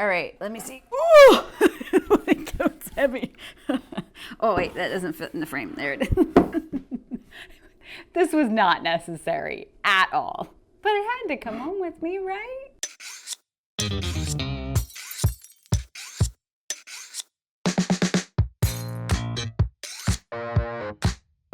All right, let me see. Ooh! It's heavy. Oh wait, that doesn't fit in the frame. There it is. This was not necessary at all, but it had to come home with me, right?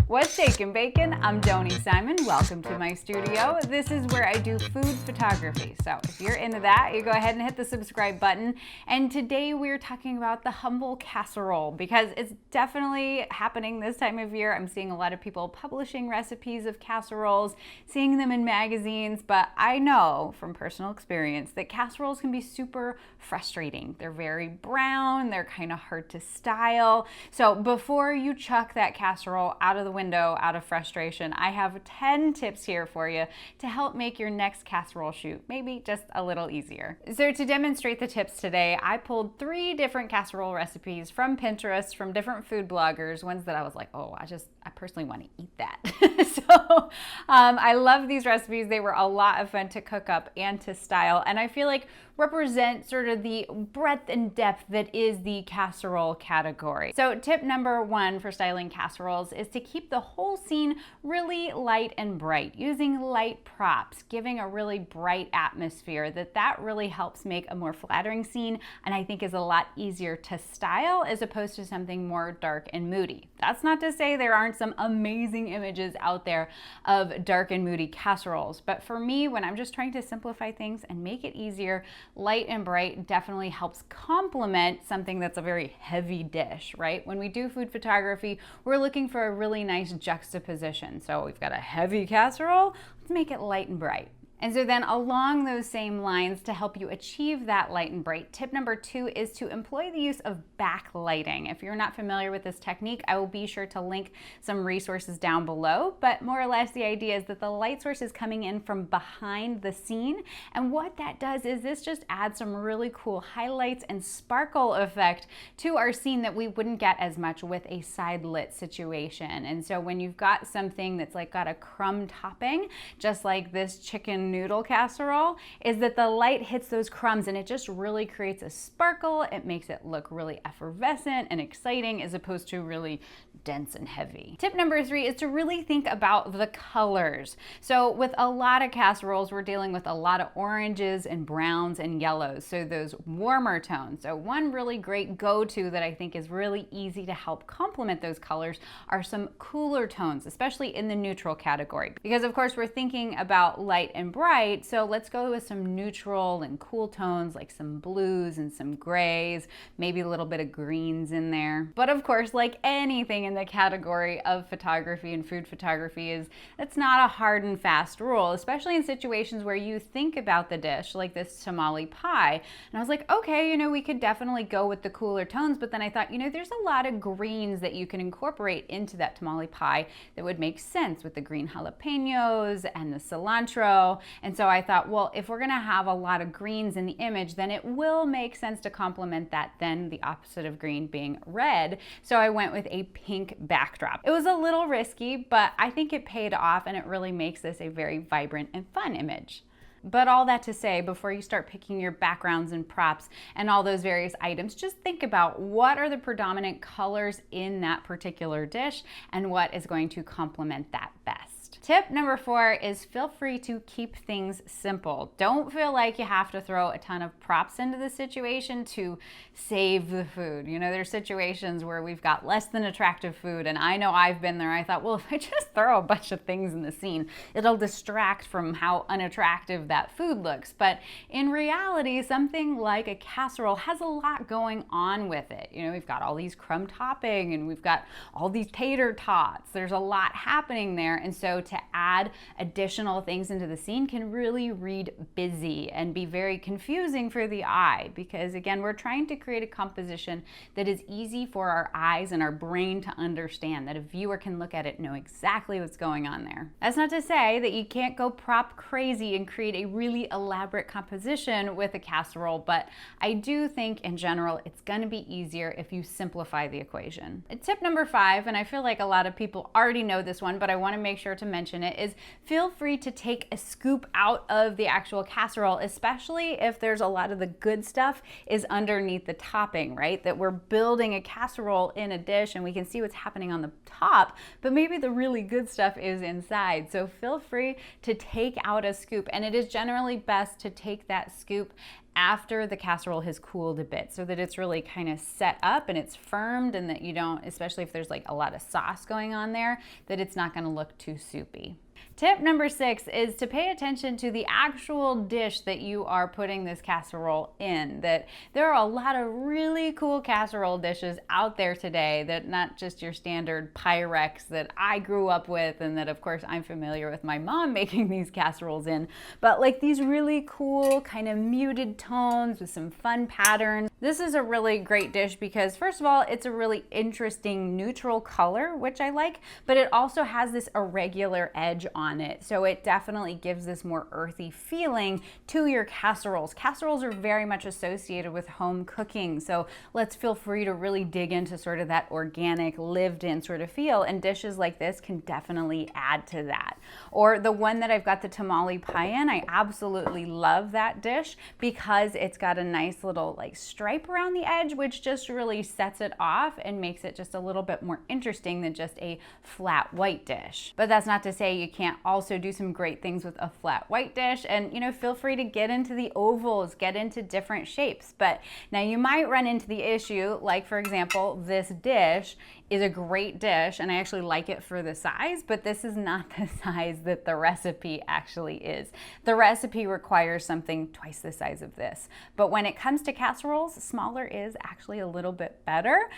What's shakin' bacon? I'm Joni Simon. Welcome to my studio. This is where I do food photography. So if you're into that, you go ahead and hit the subscribe button. And today we're talking about the humble casserole because it's definitely happening this time of year. I'm seeing a lot of people publishing recipes of casseroles, seeing them in magazines, but I know from personal experience that casseroles can be super frustrating. They're very brown, they're kind of hard to style. So before you chuck that casserole out of the window out of frustration, I have 10 tips here for you to help make your next casserole shoot maybe just a little easier. So to demonstrate the tips today, I pulled 3 different casserole recipes from Pinterest, from different food bloggers, ones that I was like, oh, I personally want to eat that. So I love these recipes. They were a lot of fun to cook up and to style, and I feel like represent sort of the breadth and depth that is the casserole category. So tip number 1 for styling casseroles is to keep the whole scene really light and bright, using light props, giving a really bright atmosphere. That really helps make a more flattering scene, and I think is a lot easier to style as opposed to something more dark and moody. That's not to say there aren't some amazing images out there of dark and moody casseroles, but for me, when I'm just trying to simplify things and make it easier, light and bright definitely helps complement something that's a very heavy dish, right? When we do food photography, we're looking for a really nice juxtaposition. So we've got a heavy casserole, let's make it light and bright. And so then along those same lines, to help you achieve that light and bright, tip number 2 is to employ the use of backlighting. If you're not familiar with this technique, I will be sure to link some resources down below, but more or less the idea is that the light source is coming in from behind the scene, and what that does is this just adds some really cool highlights and sparkle effect to our scene that we wouldn't get as much with a side lit situation. And so when you've got something that's like got a crumb topping, just like this chicken noodle casserole, is that the light hits those crumbs and it just really creates a sparkle. It makes it look really effervescent and exciting as opposed to really dense and heavy. Tip number 3 is to really think about the colors. So with a lot of casseroles, we're dealing with a lot of oranges and browns and yellows, so those warmer tones. So one really great go-to that I think is really easy to help complement those colors are some cooler tones, especially in the neutral category. Because of course we're thinking about light and bright, so let's go with some neutral and cool tones like some blues and some grays, maybe a little bit of greens in there. But of course, like anything in the category of photography and food photography, it's not a hard and fast rule, especially in situations where you think about the dish like this tamale pie. And I was like, okay, we could definitely go with the cooler tones, but then I thought, there's a lot of greens that you can incorporate into that tamale pie that would make sense with the green jalapenos and the cilantro. And so I thought, well, if we're gonna have a lot of greens in the image, then it will make sense to complement that, then the opposite of green being red. So I went with a pink backdrop. It was a little risky, but I think it paid off, and it really makes this a very vibrant and fun image. But all that to say, before you start picking your backgrounds and props and all those various items, just think about what are the predominant colors in that particular dish and what is going to complement that best. Tip number 4 is feel free to keep things simple. Don't feel like you have to throw a ton of props into the situation to save the food. There's situations where we've got less than attractive food, and I know I've been there. I thought, well, if I just throw a bunch of things in the scene, it'll distract from how unattractive that food looks. But in reality, something like a casserole has a lot going on with it. We've got all these crumb topping, and we've got all these tater tots. There's a lot happening there, and so to add additional things into the scene can really read busy and be very confusing for the eye, because again, we're trying to create a composition that is easy for our eyes and our brain to understand, that a viewer can look at it and know exactly what's going on there. That's not to say that you can't go prop crazy and create a really elaborate composition with a casserole, but I do think in general it's going to be easier if you simplify the equation. Tip number 5, and I feel like a lot of people already know this one, but I want to make sure to mention mention it, is feel free to take a scoop out of the actual casserole, especially if there's a lot of the good stuff is underneath the topping, right? That we're building a casserole in a dish and we can see what's happening on the top, but maybe the really good stuff is inside. So feel free to take out a scoop, and it is generally best to take that scoop after the casserole has cooled a bit so that it's really kind of set up and it's firmed, and that you don't, especially if there's like a lot of sauce going on there, that it's not going to look too soupy. Tip number 6 is to pay attention to the actual dish that you are putting this casserole in. That there are a lot of really cool casserole dishes out there today, that not just your standard Pyrex that I grew up with and that of course I'm familiar with my mom making these casseroles in, but like these really cool kind of muted tones with some fun patterns. This is a really great dish because first of all, it's a really interesting neutral color, which I like, but it also has this irregular edge on it. So it definitely gives this more earthy feeling to your casseroles. Casseroles are very much associated with home cooking. So let's feel free to really dig into sort of that organic, lived in sort of feel. And dishes like this can definitely add to that. Or the one that I've got the tamale pie in, I absolutely love that dish because it's got a nice little like stripe around the edge, which just really sets it off and makes it just a little bit more interesting than just a flat white dish. But that's not to say you can't also do some great things with a flat white dish, and you know, feel free to get into the ovals, get into different shapes. But now you might run into the issue, like for example, this dish is a great dish and I actually like it for the size, but this is not the size that the recipe actually is. The recipe requires something twice the size of this. But when it comes to casseroles, smaller is actually a little bit better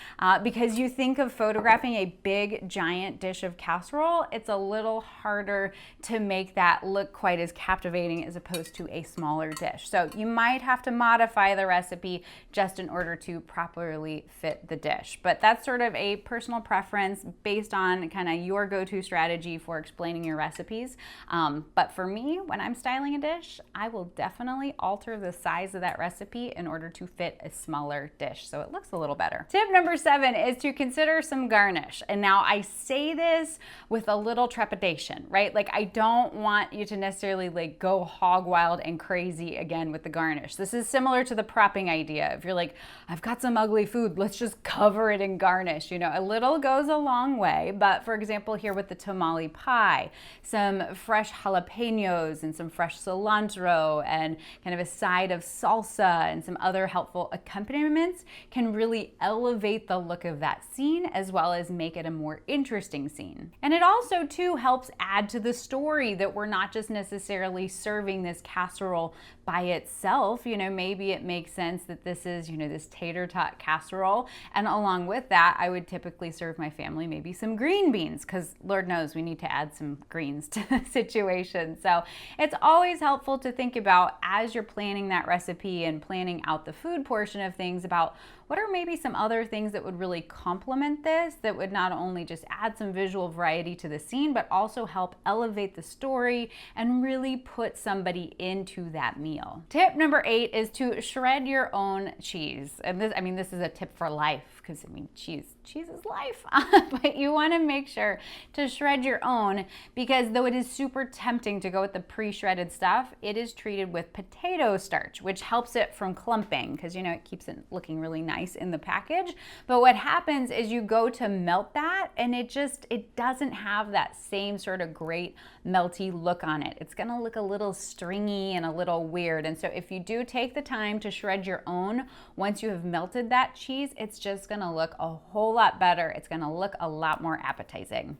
because you think of photographing a big giant dish of casserole, it's a little harder to make that look quite as captivating as opposed to a smaller dish. So you might have to modify the recipe just in order to properly fit the dish. But that's sort of a personal preference based on kind of your go-to strategy for explaining your recipes. But for me, when I'm styling a dish, I will definitely alter the size of that recipe in order to fit a smaller dish so it looks a little better. Tip number 7 is to consider some garnish. And now I say this with a little trepidation, right? Like I don't want you to necessarily like go hog wild and crazy again with the garnish. This is similar to the propping idea. If you're like, I've got some ugly food, let's just cover it in garnish. You know, a little goes a long way. But for example, here with the tamale pie, some fresh jalapenos and some fresh cilantro and kind of a side of salsa and some other helpful accompaniments can really elevate the look of that scene as well as make it a more interesting scene. And it also too helps add to the story that we're not just necessarily serving this casserole by itself. You know, maybe it makes sense that this is, you know, this tater tot casserole, and along with that I would typically serve my family maybe some green beans, because Lord knows we need to add some greens to the situation. So it's always helpful to think about, as you're planning that recipe and planning out the food portion of things, about what are maybe some other things that would really complement this, that would not only just add some visual variety to the scene, but also help elevate the story and really put somebody into that meal. Tip number 8 is to shred your own cheese. And this, I mean, this is a tip for life, because I mean, cheese is life. But you want to make sure to shred your own, because though it is super tempting to go with the pre-shredded stuff, it is treated with potato starch, which helps it from clumping, because you know, it keeps it looking really nice in the package. But what happens is you go to melt that and it doesn't have that same sort of great melty look on it. It's gonna look a little stringy and a little weird. And so if you do take the time to shred your own, once you have melted that cheese, it's just gonna look a whole lot better. It's gonna look a lot more appetizing.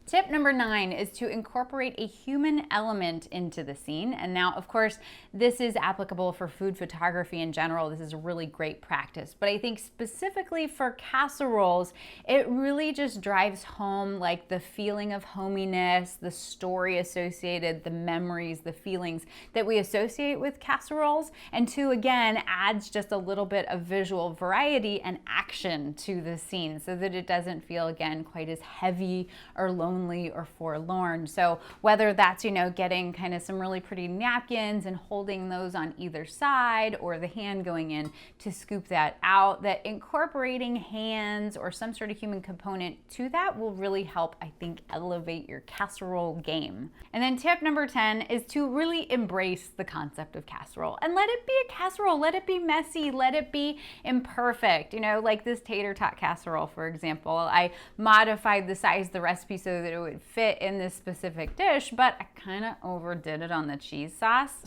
Tip number 9 is to incorporate a human element into the scene. And now, of course, this is applicable for food photography in general. This is a really great practice. But I think specifically for casseroles, it really just drives home like the feeling of hominess, the story associated, the memories, the feelings that we associate with casseroles. And two, again, adds just a little bit of visual variety and action to the scene so that it doesn't feel, again, quite as heavy or lonely lonely or forlorn. So whether that's, you know, getting kind of some really pretty napkins and holding those on either side, or the hand going in to scoop that out, that incorporating hands or some sort of human component to that will really help, I think, elevate your casserole game. And then tip number 10 is to really embrace the concept of casserole and let it be a casserole. Let it be messy. Let it be imperfect. You know, like this tater tot casserole, for example. I modified the size of the recipe so that it would fit in this specific dish, but I kind of overdid it on the cheese sauce.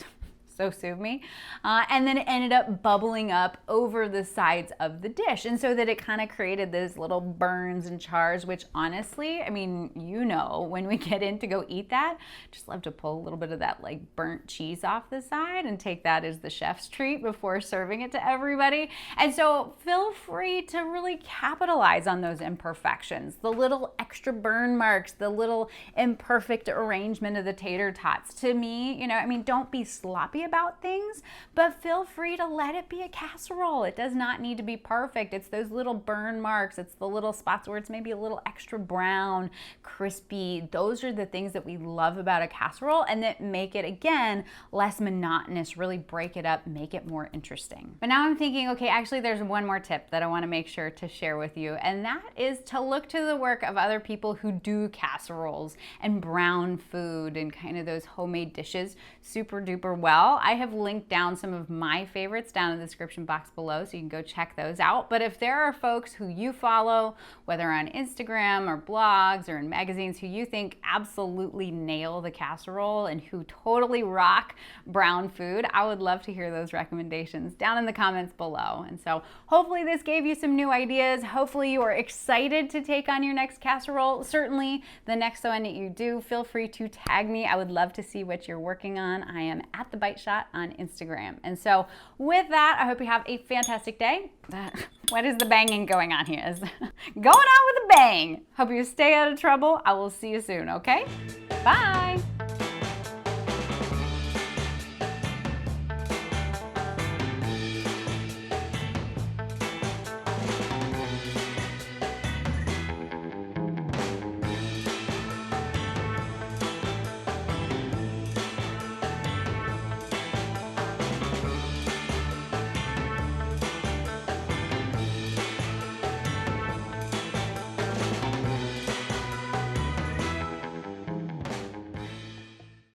So sue me. And then it ended up bubbling up over the sides of the dish. And so that it kind of created those little burns and chars, which honestly, I mean, you know, when we get in to go eat that, just love to pull a little bit of that like burnt cheese off the side and take that as the chef's treat before serving it to everybody. And so feel free to really capitalize on those imperfections, the little extra burn marks, the little imperfect arrangement of the tater tots. To me, you know, I mean, don't be sloppy about things, but feel free to let it be a casserole. It does not need to be perfect. It's those little burn marks. It's the little spots where it's maybe a little extra brown, crispy. Those are the things that we love about a casserole and that make it, again, less monotonous, really break it up, make it more interesting. But now I'm thinking, okay, actually there's one more tip that I want to make sure to share with you, and that is to look to the work of other people who do casseroles and brown food and kind of those homemade dishes super duper well. I have linked down some of my favorites down in the description box below, so you can go check those out. But if there are folks who you follow, whether on Instagram or blogs or in magazines, who you think absolutely nail the casserole and who totally rock brown food, I would love to hear those recommendations down in the comments below. And so hopefully this gave you some new ideas. Hopefully you are excited to take on your next casserole. Certainly the next one that you do, feel free to tag me. I would love to see what you're working on. I am at The Bite Shot on Instagram. And so with that, I hope you have a fantastic day. What is the banging going on here? Is going on with a bang. Hope you stay out of trouble. I will see you soon, okay? Bye.